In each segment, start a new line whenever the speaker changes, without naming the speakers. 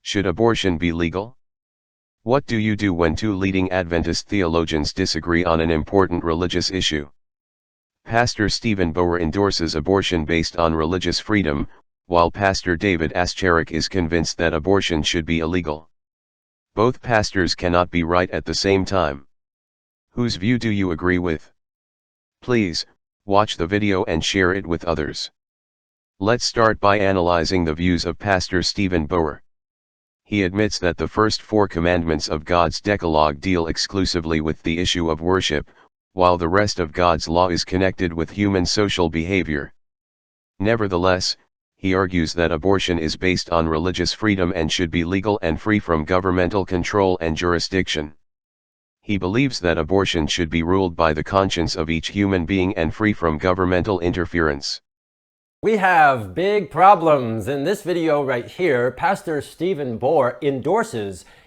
Should abortion be legal? What do you do when two leading Adventist theologians disagree on an important religious issue? Pastor Stephen Bohr endorses abortion based on religious freedom, while Pastor David Asscherick is convinced that abortion should be illegal. Both pastors cannot be right at the same time. Whose view do you agree with? Please, watch the video and share it with others. Let's start by analyzing the views of Pastor Stephen Bohr. He admits that the first 4 commandments of God's Decalogue deal exclusively with the issue of worship, while the rest of God's law is connected with human social behavior. Nevertheless, he argues that abortion is based on religious freedom and should be legal and free from governmental control and jurisdiction. He believes that abortion should be ruled by the conscience of each human being and free from governmental interference.
We have big problems. In this video right here, Pastor Stephen Bohr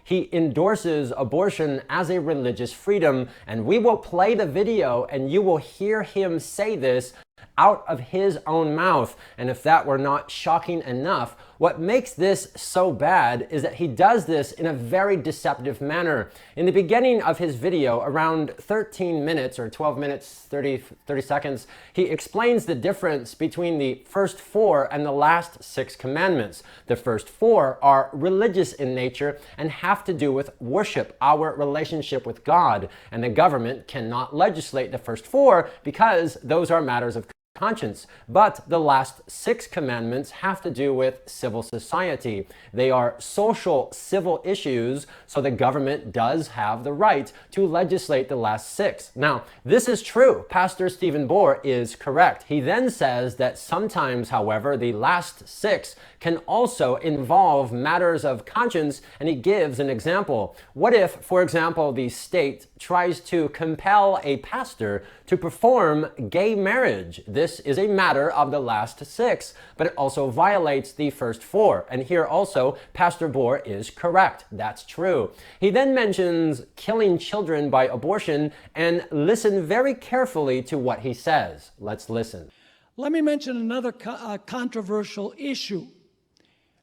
he endorses abortion as a religious freedom, and we will play the video and you will hear him say this out of his own mouth. And if that were not shocking enough, what makes this so bad is that he does this in a very deceptive manner. In the beginning of his video, around 13 minutes or 12 minutes, 30 seconds, he explains the difference between the first 4 and the last 6 commandments. The first 4 are religious in nature and have to do with worship, our relationship with God. And the government cannot legislate the first 4 because those are matters of conscience. But the last 6 commandments have to do with civil society. They are social, civil issues, so the government does have the right to legislate the last 6. Now, this is true. Pastor Stephen Bohr is correct. He then says that sometimes, however, the last 6 can also involve matters of conscience, and he gives an example. What if, for example, the state tries to compel a pastor to perform gay marriage? This is a matter of the last 6, but it also violates the first 4. And here also, Pastor Bohr is correct. That's true. He then mentions killing children by abortion, and listen very carefully to what he says. Let's listen.
Let me mention another controversial issue,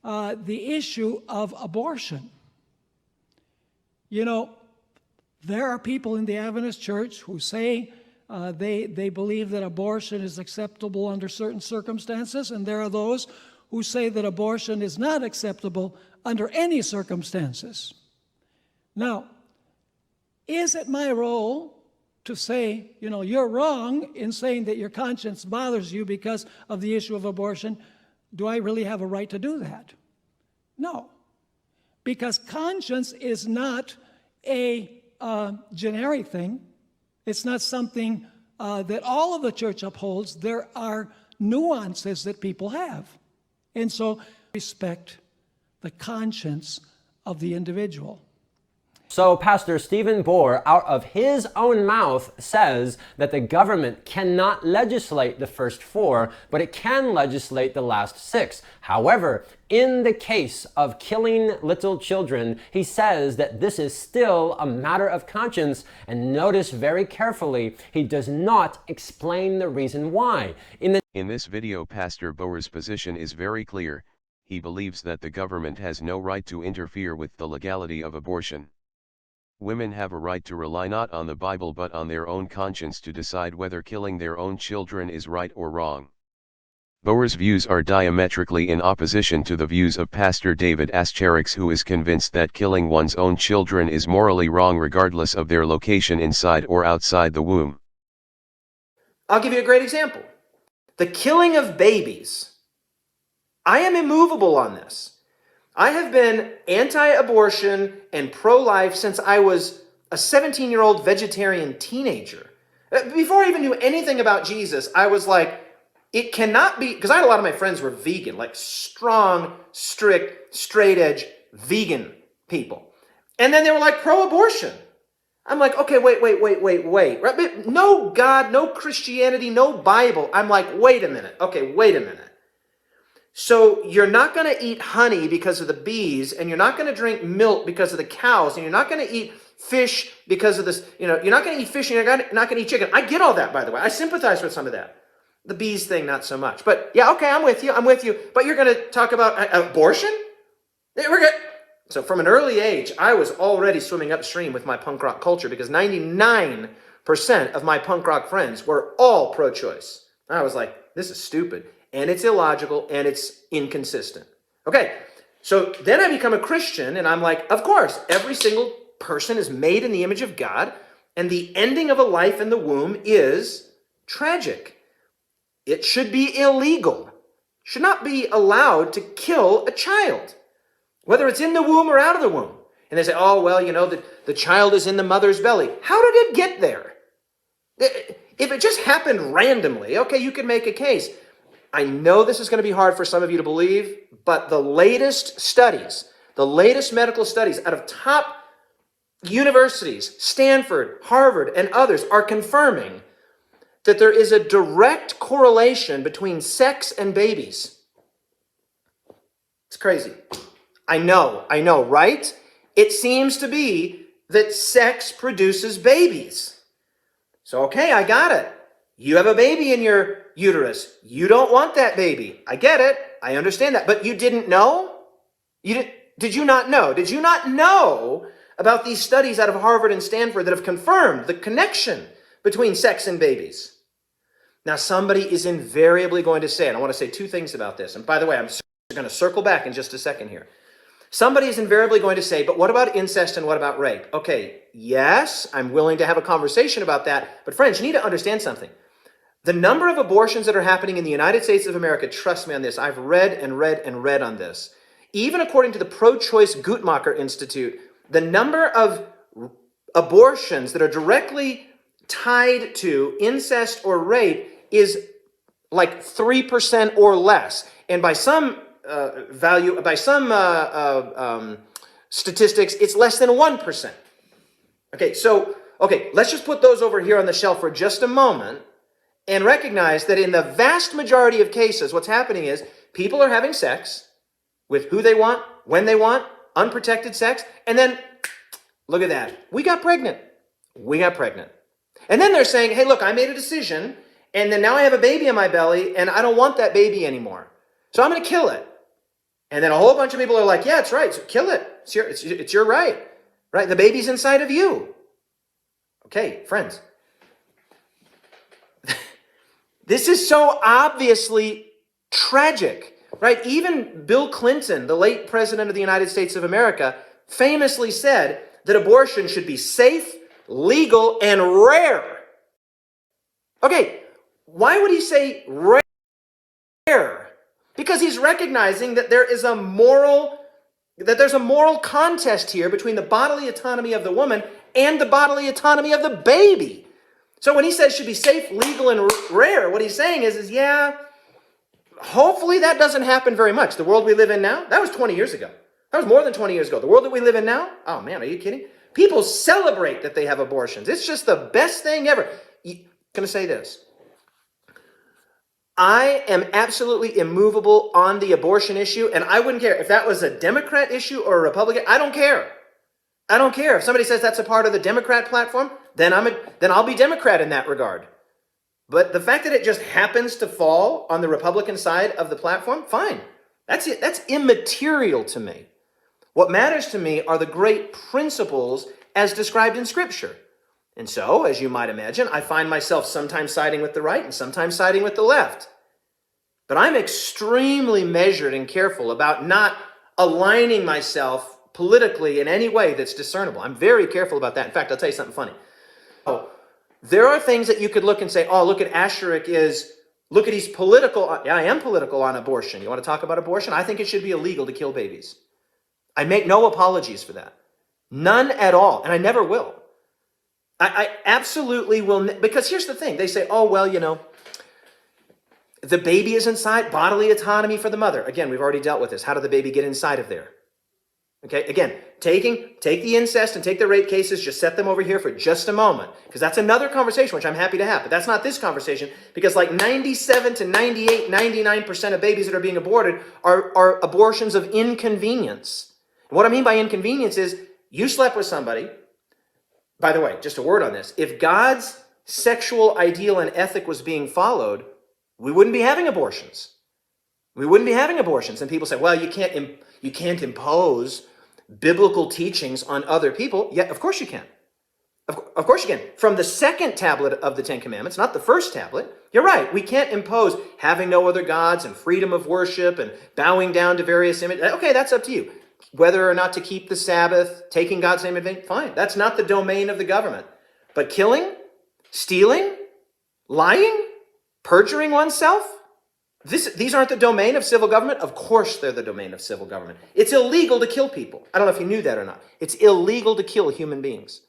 the issue of abortion. You know, there are people in the Adventist church who say they believe that abortion is acceptable under certain circumstances, and there are those who say that abortion is not acceptable under any circumstances. Now, is it my role to say, you know, you're wrong in saying that your conscience bothers you because of the issue of abortion? Do I really have a right to do that? No, because conscience is not a generic thing. It's not something that all of the church upholds. There are nuances that people have. And so respect the conscience of the individual.
So Pastor Stephen Bohr, out of his own mouth, says that the government cannot legislate the first 4, but it can legislate the last 6. However, in the case of killing little children, he says that this is still a matter of conscience, and notice very carefully, he does not explain the reason why.
In this video, Pastor Bohr's position is very clear. He believes that the government has no right to interfere with the legality of abortion. Women have a right to rely not on the Bible but on their own conscience to decide whether killing their own children is right or wrong. Bohr's views are diametrically in opposition to the views of Pastor David Asscherick, who is convinced that killing one's own children is morally wrong regardless of their location inside or outside the womb.
I'll give you a great example. The killing of babies. I am immovable on this. I have been anti-abortion and pro-life since I was a 17-year-old vegetarian teenager. Before I even knew anything about Jesus, I was like, it cannot be, because I had a lot of my friends were vegan, like strong, strict, straight-edge vegan people. And then they were like pro-abortion. I'm like, okay, wait. Right? No God, no Christianity, no Bible. I'm like, wait a minute. Okay, wait a minute. So you're not going to eat honey because of the bees, and you're not going to drink milk because of the cows, and you're not going to eat fish because of this, you know, you're not going to eat fish and you're not going to eat chicken. I get all that, by the way. I sympathize with some of that. The bees thing, not so much. But yeah, okay, I'm with you. But you're going to talk about abortion? We're good. So from an early age, I was already swimming upstream with my punk rock culture because 99% of my punk rock friends were all pro-choice. I was like, this is stupid, and it's illogical, and it's inconsistent. Okay, so then I become a Christian, and I'm like, of course, every single person is made in the image of God, and the ending of a life in the womb is tragic. It should be illegal. Should not be allowed to kill a child, whether it's in the womb or out of the womb. And they say, oh, well, you know, the child is in the mother's belly. How did it get there? If it just happened randomly, okay, you could make a case. I know this is going to be hard for some of you to believe, but the latest studies, the latest medical studies out of top universities, Stanford, Harvard, and others are confirming that there is a direct correlation between sex and babies. It's crazy. I know, right? It seems to be that sex produces babies. So, okay, I got it. You have a baby in your uterus. You don't want that baby. I get it. I understand that. But you didn't know? Did you not know? Did you not know about these studies out of Harvard and Stanford that have confirmed the connection between sex and babies? Now, somebody is invariably going to say, and I want to say two things about this. And by the way, I'm going to circle back in just a second here. Somebody is invariably going to say, but what about incest and what about rape? Okay, yes, I'm willing to have a conversation about that. But friends, you need to understand something. The number of abortions that are happening in the United States of America, trust me on this, I've read and read and read on this. Even according to the pro-choice Guttmacher Institute, the number of abortions that are directly tied to incest or rape is like 3% or less. And by some statistics, it's less than 1%. Okay, let's just put those over here on the shelf for just a moment and recognize that in the vast majority of cases, what's happening is people are having sex with who they want, when they want, unprotected sex, and then, look at that, we got pregnant. And then they're saying, hey, look, I made a decision, and then now I have a baby in my belly, and I don't want that baby anymore. So I'm going to kill it. And then a whole bunch of people are like, yeah, it's right, so kill it. It's your right, right? The baby's inside of you. Okay, friends. This is so obviously tragic, right? Even Bill Clinton, the late president of the United States of America, famously said that abortion should be safe, legal, and rare. Okay, why would he say rare? Because he's recognizing that there's a moral contest here between the bodily autonomy of the woman and the bodily autonomy of the baby. So when he says should be safe, legal, and rare, what he's saying is yeah, hopefully that doesn't happen very much. The world we live in now, that was 20 years ago. That was more than 20 years ago. The world that we live in now, oh man, are you kidding? People celebrate that they have abortions. It's just the best thing ever. I'm going to say this. I am absolutely immovable on the abortion issue, and I wouldn't care if that was a Democrat issue or a Republican. I don't care. I don't care. If somebody says that's a part of the Democrat platform, then I'll be Democrat in that regard. But the fact that it just happens to fall on the Republican side of the platform, fine. That's it. That's immaterial to me. What matters to me are the great principles as described in Scripture. And so, as you might imagine, I find myself sometimes siding with the right and sometimes siding with the left. But I'm extremely measured and careful about not aligning myself politically in any way that's discernible. I'm very careful about that. In fact, I'll tell you something funny. There are things that you could look and say, oh, look at Asscherick he's political. Yeah, I am political on abortion. You want to talk about abortion? I think it should be illegal to kill babies. I make no apologies for that. None at all. And I never will. I absolutely will. Because here's the thing. They say, oh, well, you know, the baby is inside, bodily autonomy for the mother. Again, we've already dealt with this. How did the baby get inside of there? Okay, again, take the incest and take the rape cases, just set them over here for just a moment, because that's another conversation, which I'm happy to have, but that's not this conversation, because like 97 to 98, 99% of babies that are being aborted are abortions of inconvenience. And what I mean by inconvenience is you slept with somebody. By the way, just a word on this. If God's sexual ideal and ethic was being followed, we wouldn't be having abortions. We wouldn't be having abortions. And people say, well, you can't impose biblical teachings on other people? Yeah, of course you can. Of course you can. From the second tablet of the Ten Commandments, not the first tablet. You're right. We can't impose having no other gods and freedom of worship and bowing down to various images. Okay, that's up to you. Whether or not to keep the Sabbath, taking God's name in vain, fine. That's not the domain of the government. But killing, stealing, lying, perjuring oneself, these aren't the domain of civil government? Of course they're the domain of civil government. It's illegal to kill people. I don't know if you knew that or not. It's illegal to kill human beings.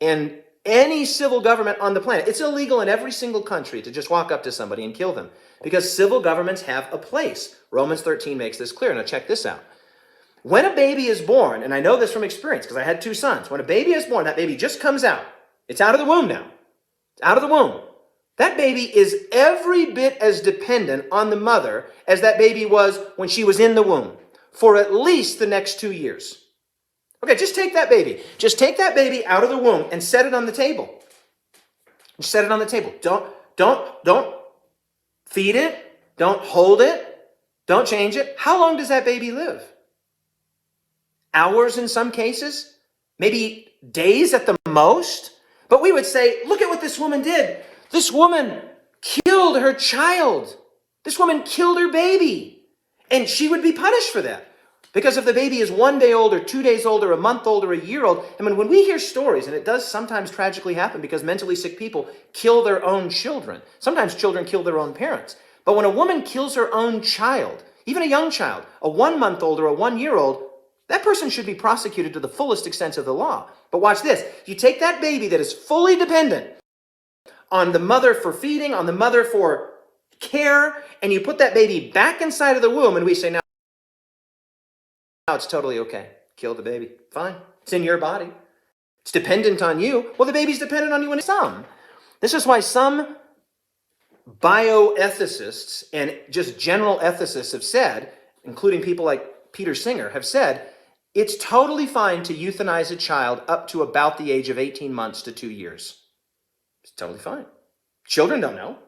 And any civil government on the planet, it's illegal in every single country to just walk up to somebody and kill them, because civil governments have a place. Romans 13 makes this clear. Now check this out. When a baby is born, and I know this from experience because I had 2 sons, when a baby is born, that baby just comes out. It's out of the womb now. It's out of the womb. That baby is every bit as dependent on the mother as that baby was when she was in the womb for at least the next 2 years. Okay, just take that baby. Just take that baby out of the womb and set it on the table. Just set it on the table. Don't feed it. Don't hold it. Don't change it. How long does that baby live? Hours in some cases? Maybe days at the most? But we would say, look at what this woman did. This woman killed her child. This woman killed her baby. And she would be punished for that. Because if the baby is 1 day old or 2 days old or a month old or a year old, I mean, when we hear stories, and it does sometimes tragically happen because mentally sick people kill their own children. Sometimes children kill their own parents. But when a woman kills her own child, even a young child, a 1 month old or a 1 year old, that person should be prosecuted to the fullest extent of the law. But watch this. You take that baby that is fully dependent on the mother for feeding, on the mother for care, and you put that baby back inside of the womb, and we say, now it's totally okay. Kill the baby. Fine. It's in your body. It's dependent on you. Well, the baby's dependent on you in some. This is why some bioethicists and just general ethicists have said, including people like Peter Singer, have said, it's totally fine to euthanize a child up to about the age of 18 months to 2 years. It's totally fine. Children don't know.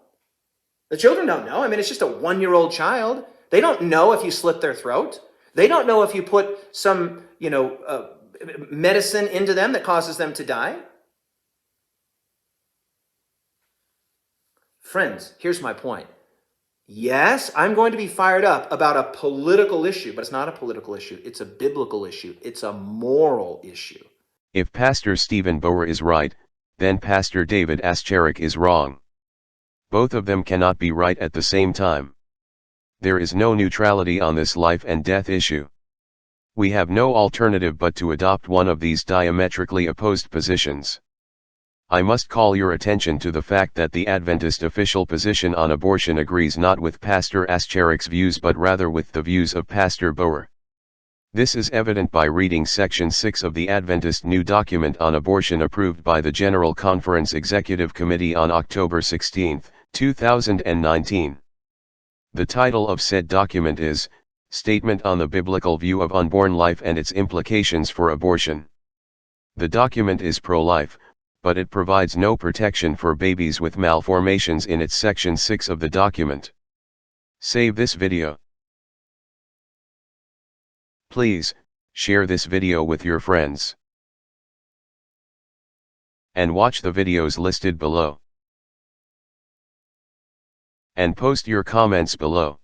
The children don't know. I mean, it's just a 1-year-old child. They don't know if you slit their throat. They don't know if you put some, medicine into them that causes them to die. Friends, here's my point. Yes, I'm going to be fired up about a political issue, but it's not a political issue. It's a biblical issue. It's a moral issue.
If Pastor Stephen Bohr is right, then Pastor David Asscherick is wrong. Both of them cannot be right at the same time. There is no neutrality on this life and death issue. We have no alternative but to adopt one of these diametrically opposed positions. I must call your attention to the fact that the Adventist official position on abortion agrees not with Pastor Ascherick's views but rather with the views of Pastor Bohr. This is evident by reading Section 6 of the Adventist New Document on Abortion approved by the General Conference Executive Committee on October 16, 2019. The title of said document is, Statement on the Biblical View of Unborn Life and Its Implications for Abortion. The document is pro-life, but it provides no protection for babies with malformations in its Section 6 of the document. Save this video. Please, share this video with your friends. And watch the videos listed below. And post your comments below.